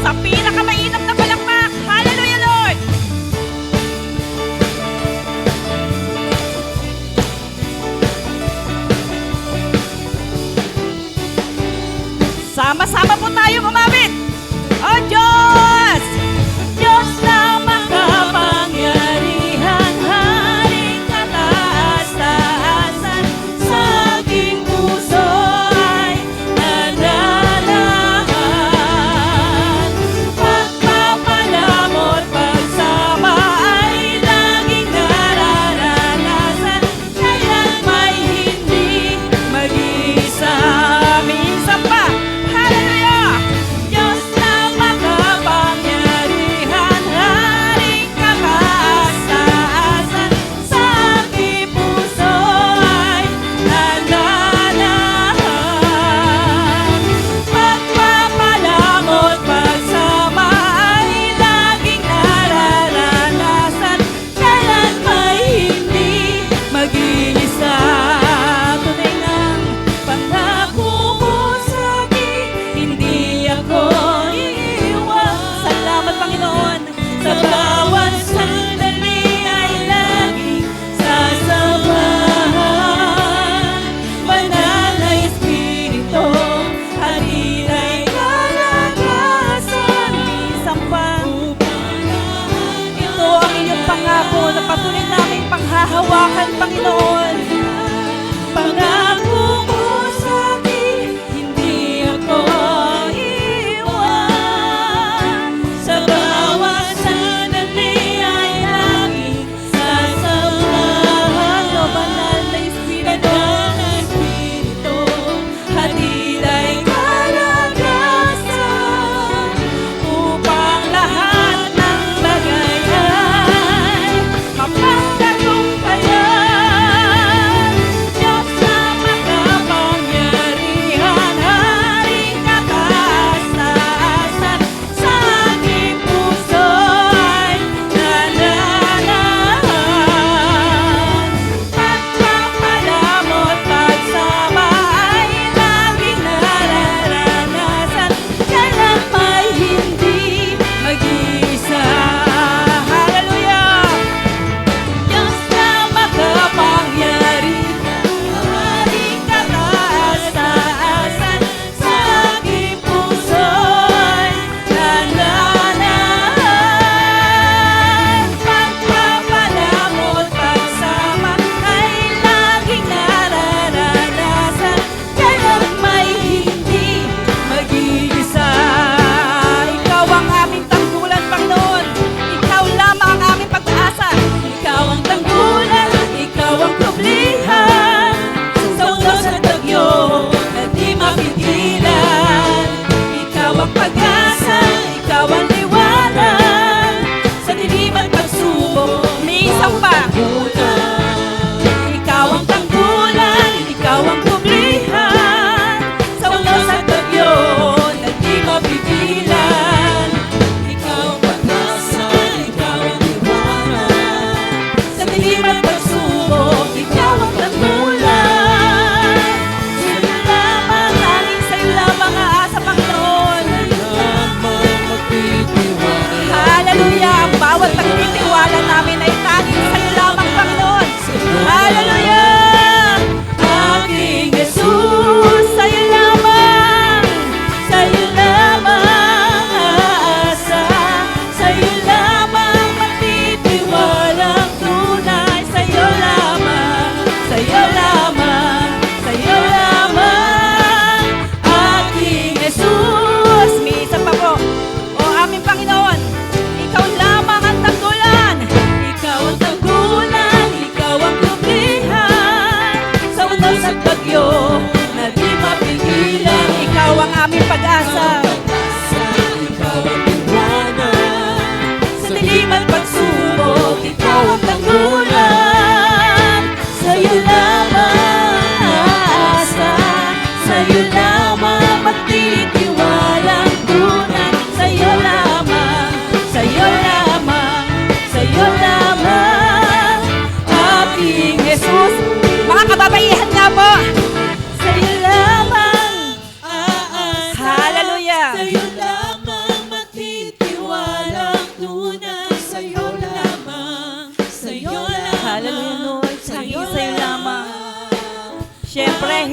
sa pinakamainam na palakpak. Hallelujah, Lord! Sama-sama po tayong umawit. O Diyos! Diyos na makapangyarihan, haring kataas-taasan, sa aking puso ay nananahan. Pagpapalamot, pagsama ay laging nararanasan, kaya't may hindi mag-isa. Minsan pa, hallelujah! Diyos na makapangyarihan, haring kataas-taasan, sa aking puso ay nananahan. Pagpapalamot, pagsama ay laging nararanasan, kailan may hindi mag-iisa. Tunay ngang pangako mo sa'kin, hindi ako iiwan. Salamat, Panginoon, sa bawat sandali ay laging sasamahan. Banal na Espiritu, hatid ay kalakasan. Minsan pa, ito ang inyong pangako na patuloy namin panghahawakan, Panginoon. Pangako mo sa'kin, hindi ako iiwan. Sa bawat sandali ay laging sasamahan. O banal na Espiritu, hatid ay kalakasan, upang lahat ng bagay ay mapagtagumpayan. Diyos na makapangyarihan, haring kataas-taasan, sa aking puso ay nananahan. Pagpapalamot, pagsama ay laging nararanasan, kailan may hindi mag-isa. Hallelujah! Diyos na makapangyarihan, haring kataas-taasan, sa aking puso ay nananahan. Pagpapalamot, pagsama ay laging nararanasan, kailan may hindi mag-iisa. Ikaw ang aming tanggulan, Panginoon. Ikaw lamang ang aming pag-asa. Ikaw ang tanggulan, ikaw ang kublihan, sa unos at bagyo na di mapigilan. Ikaw ang pag-asa, ikaw ang liwanag, sa dilim at pagsubok, minsan pa. Ikaw ang tanggulan, ikaw ang kublihan, sa unos at bagyo na di mapigilan. Ikaw ang pag-asa, ikaw ang liwanag, sa dilim at pagsubok, ikaw ang tanggulan. Sa'yo lamang, tanging sa'yo lamang aasa, Panginoon. Hallelujah! Ang bawat pagtitiwala namin ay tanging sa'yo lamang, Panginoon. Hallelujah! Aking Jesus, sa'yo lamang aasa, sa'yo lamang magtitiwalang tunay, sa'yo lamang, sa'yo lamang, sa'yo lamang. Aking Jesus, minsan pa po, o aming Panginoon, ikaw lamang ang tanggulan, ikaw ang tanggulan, ikaw ang kublihan, sa unos at bagyo na di mapigilan. Ikaw ang aming pag-asa, ikaw ang liwanag, sa dilim at pagsubok, ikaw ang tanggulan. Sa'yo lamang aasa, sa'yo lamang magtitiwalang tunay, sa'yo lamang, sa'yo lamang, sa'yo lamang. Aking Jesus, mga kababaihan nga po, sa'yo lamang aasa, hallelujah. Sa'yo lamang magtitiwalang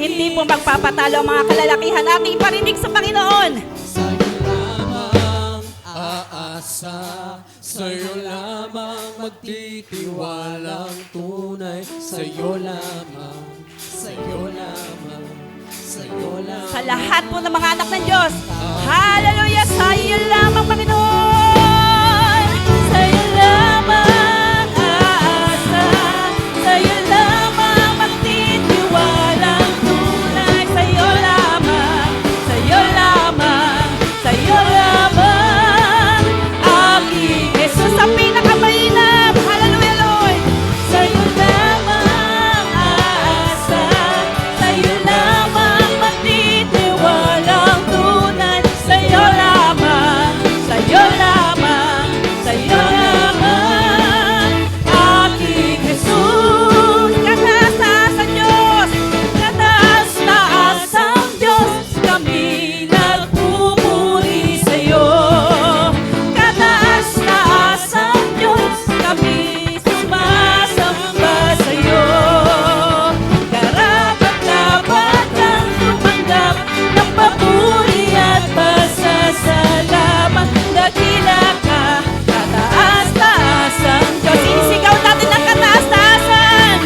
hindi po magpapatalo ang mga kalalakihan. Ating parinig sa Panginoon. Sa'yo lamang aasa, sa'yo lamang magtitiwalang tunay. Sa'yo lamang, sa'yo lamang, sa'yo lamang. Sa lahat po ng mga anak ng Diyos. Hallelujah! Sa'yo lamang, Panginoon. Sa'yo lamang aasa. Sa'yo lamang magtitiwalang tunay. Sa'yo lamang, sa'yo lamang, sa'yo lamang. Aking Jesus ang pinakamainam. Hallelujah, Lord. Sa'yo lamang aasa. Sa'yo lamang magtitiwalang tunay. Sa'yo lamang, sa'yo lamang, sa'yo lamang. Aking Jesus, kataas-taas ang Diyos, kataas-taas ang Diyos. Kami nagpupuri sa'yo. Kataas-taas ang Diyos, kami sumasamba sa'yo. Karapat-dapat kang tumanggap ng papuri at pasasalamat. Dakila ka, kataas-taas ang Diyos. Sinisigaw natin ang kataas-taasan.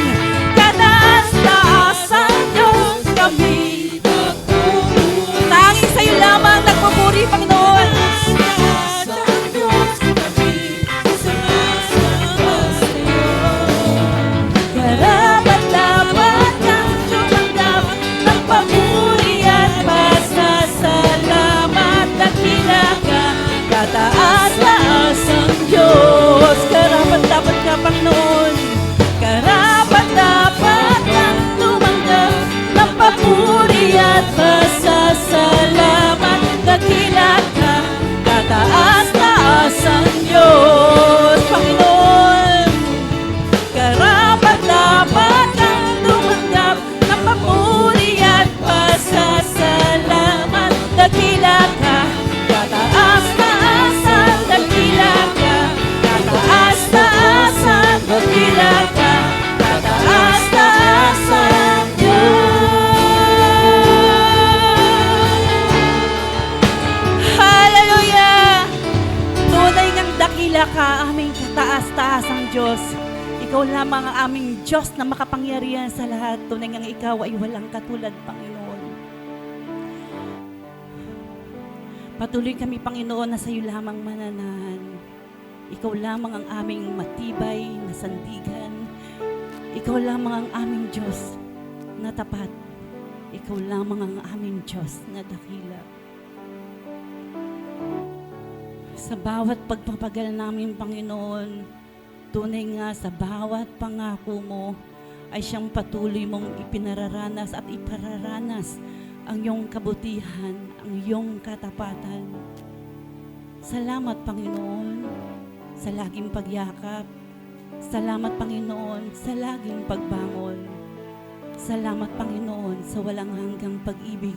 Kataas-taas ang Diyos, kami nagpupuri. Tanging sa'yo lamang nagpupuri, Panginoon. Kataas-taas ang Diyos, kami sumasamba sa'yo. Karapat-dapat kang tumanggap ng papuri at pasasalamat. Dakila ka, kataas-taas ang Diyos. Karapat-dapat ka, Panginoon. Karapat-dapat kang tumanggap ng papuri at pasasalamat. Dakila ka, kataas-taas ang Diyos, Panginoon. Karapat-dapat kang tumanggap ng papuri at pasasalamat. Dakila ka, kataas-taasan. Dakila ka, kataas-taasan. Dakila ka, kataas-taasan, Diyos. Hallelujah! Tunay ngang dakila ka, aming kataas-taasang Diyos. Ikaw lamang ang aming Diyos na makapangyarihan sa lahat. Tunay ngang ikaw ay walang katulad, Panginoon. Patuloy kami, Panginoon, na sa iyo lamang mananahan. Ikaw lamang ang aming matibay na sandigan. Ikaw lamang ang aming Diyos na tapat. Ikaw lamang ang aming Diyos na dakila. Sa bawat pagpapagal namin, Panginoon, tunay nga sa bawat pangako mo ay siyang patuloy mong ipinararanas at ipararanas ang iyong kabutihan, ang iyong katapatan. Salamat, Panginoon, sa laging pagyakap. Salamat, Panginoon, sa laging pagbangon. Salamat, Panginoon, sa walang hanggang pag-ibig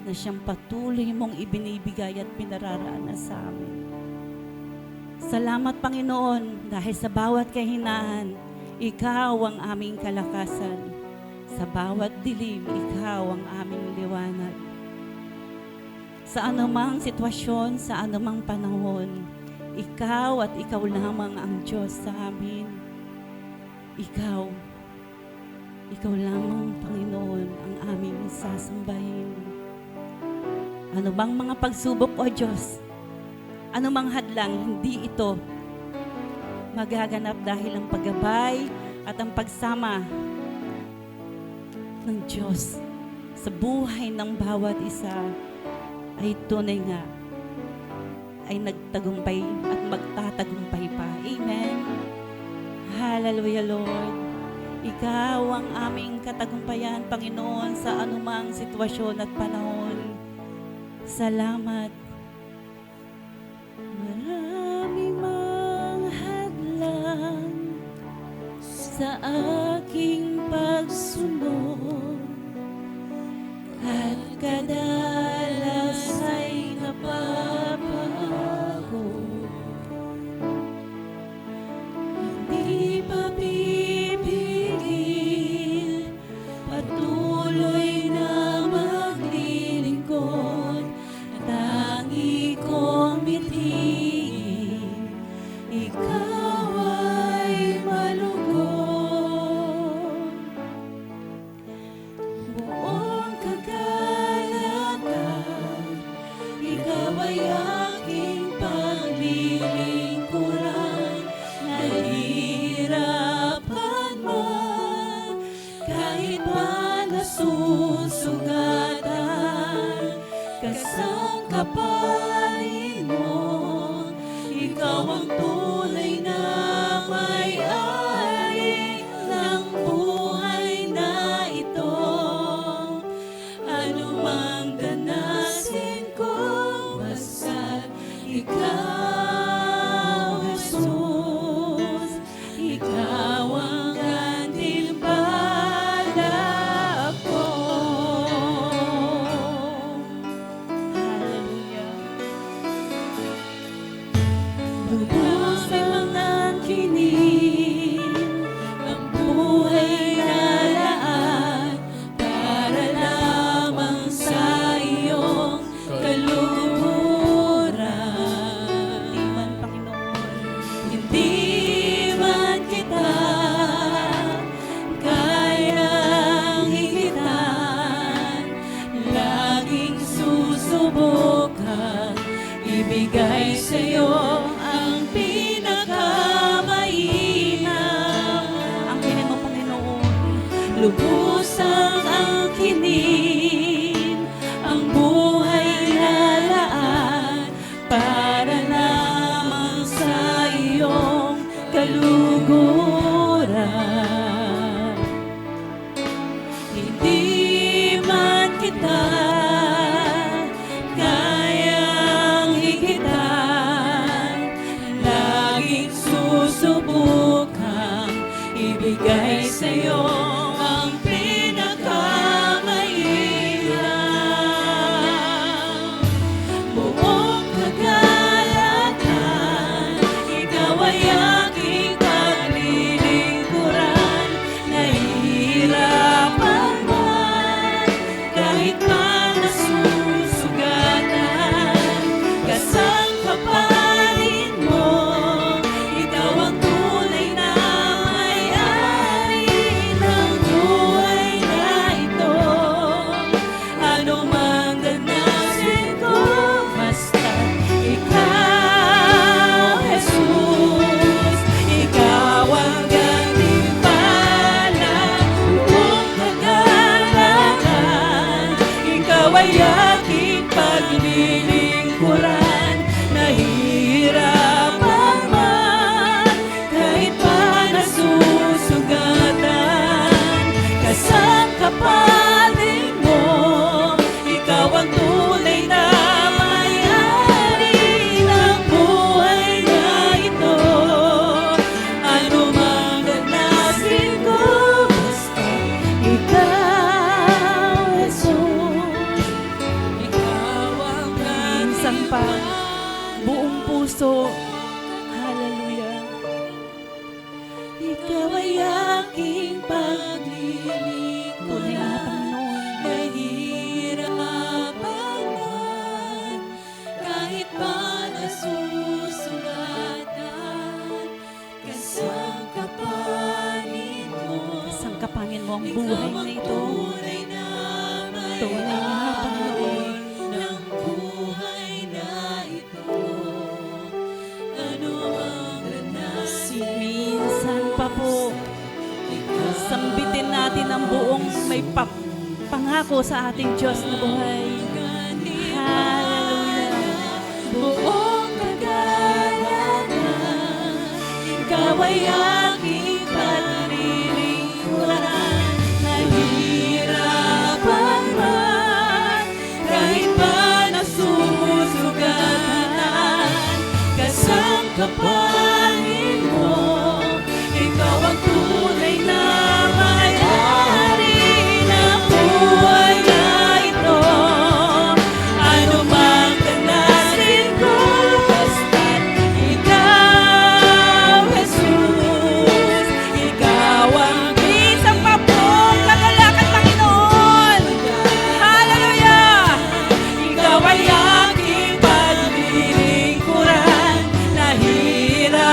na siyang patuloy mong ibinibigay at pinararanas sa amin. Salamat, Panginoon, dahil sa bawat kahinaan, ikaw ang aming kalakasan. Sa bawat dilim, ikaw ang aming liwanag. Sa anumang sitwasyon, sa anumang panahon, ikaw at ikaw lamang ang Diyos sa amin. Ikaw lamang, Panginoon, ang aming sasambahin. Ano bang mga pagsubok, O Diyos? Ano mang hadlang, hindi ito magaganap dahil ang paggabay at ang pagsama ng Diyos sa buhay ng bawat isa ay tunay nga ay nagtagumpay at magtatagumpay pa. Amen. Hallelujah, Lord. Ikaw ang aming katagumpayan, Panginoon, sa anumang sitwasyon at panahon. Salamat. Marami mang hadlang sa aking pagsunod at kadalas ay napapago. Hindi pa pipigil, patuloy na Ikaw, Jesus, Ikaw ang gantimpala ko. Hallelujah. Lubos ay mga kinin, ang buhay na laan, para lamang sa iyong kaluhuran. Hindi man, Panginoon, hindi man kita kayang higitan, laging susubukan ibigay sa'yo ang pinakamainam. Ang kinin mo, Panginoon, lubos ang angkinin, ang buhay na laan, para lamang sa iyong kaluguran. Hindi man kita kayang higitan, laging susubukang ibigay sa'yo ang pinakamainam. Buong kagalakan, ikaw ay aking paglilingkuran. Nahihirapan man, kahit pa nasusugatan, kasangkapalit mo, ikaw ang tunay na may-ari ng buhay na ito. Ano mang ganasin ko, basta't ikaw, Jesus, ikaw ang gantimpala. Buong kagalakan, ikaw ay aking paglilingkuran. Nahihirapan man, kahit pa nasusugatan, kasangkapalit mo, ikaw ang tunay na may-ari ng buhay na ito. Ano mang ganasin ko, basta ikaw, Jesus, ikaw ang minsan pa, buong puso. Hallelujah. Ikaw ay aking paglilingkuran. Nahihirapan man, kahit pa nasusugatan, kasangkapalit mo. Kasangkapanin mo ang buhay na ito. Tunay na Panginoon ng buhay na ito. Ano ang ganasin? Minsan pa po, sambitin natin ang buong may pangako sa ating Diyos na buhay. Hallelujah. Buong kagalakan, ikaw ay aking paglilingkuran. Nahihirapan man, kahit pa nasusugatan, kasangkapalit mo, ikaw ang tunay na may-ari ng buhay na ito. Ano mang ganasin ko, basta't ikaw, Jesus, ikaw ang isang mapong kagalakan, Panginoon. Hallelujah! Ikaw ay aking paglilingkuran. Nahihirapan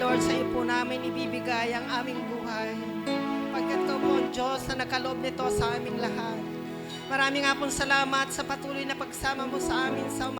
Lord, sa iyo po namin ibibigay ang aming buhay. Pagkat ikaw po ang Diyos na nakaloob nito sa aming lahat. Maraming nga pong salamat sa patuloy na pagsama mo sa amin sa